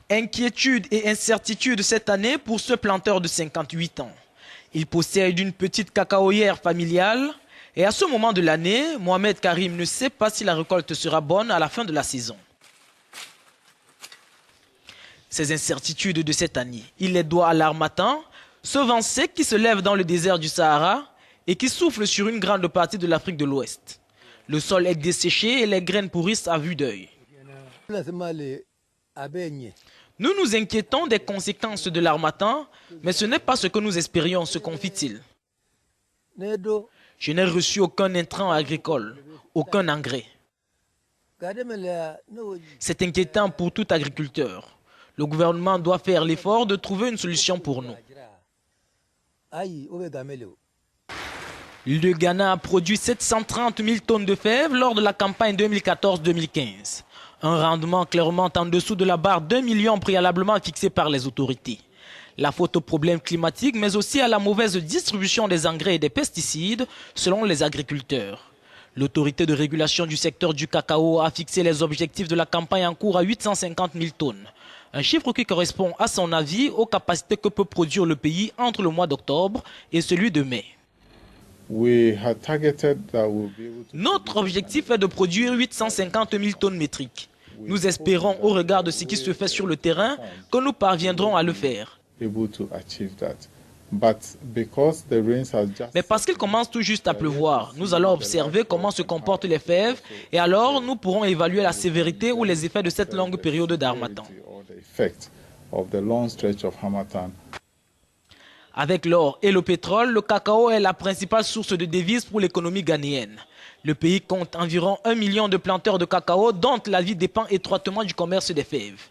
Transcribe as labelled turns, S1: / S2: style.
S1: Inquiétude et incertitude cette année pour ce planteur de 58 ans. Il possède une petite cacaoyère familiale et à ce moment de l'année, Mohamed Karim ne sait pas si la récolte sera bonne à la fin de la saison. Ces incertitudes de cette année, il les doit à l'harmattan, ce vent sec qui se lève dans le désert du Sahara et qui souffle sur une grande partie de l'Afrique de l'Ouest. Le sol est desséché et les graines pourrissent à vue d'œil. Nous nous inquiétons des conséquences de l'harmattan, mais ce n'est pas ce que nous espérions, se confie-t-il. Je n'ai reçu aucun intrant agricole, aucun engrais. C'est inquiétant pour tout agriculteur. Le gouvernement doit faire l'effort de trouver une solution pour nous. Le Ghana a produit 730 000 tonnes de fèves lors de la campagne 2014-2015. Un rendement clairement en dessous de la barre d'1 million préalablement fixée par les autorités. La faute aux problèmes climatiques, mais aussi à la mauvaise distribution des engrais et des pesticides, selon les agriculteurs. L'autorité de régulation du secteur du cacao a fixé les objectifs de la campagne en cours à 850 000 tonnes. Un chiffre qui correspond, à son avis, aux capacités que peut produire le pays entre le mois d'octobre et celui de mai. Notre objectif est de produire 850 000 tonnes métriques. Nous espérons, au regard de ce qui se fait sur le terrain, que nous parviendrons à le faire. Mais parce qu'il commence tout juste à pleuvoir, nous allons observer comment se comportent les fèves et alors nous pourrons évaluer la sévérité ou les effets de cette longue période d'harmattan. Avec l'or et le pétrole, le cacao est la principale source de devises pour l'économie ghanéenne. Le pays compte environ 1 million de planteurs de cacao dont la vie dépend étroitement du commerce des fèves.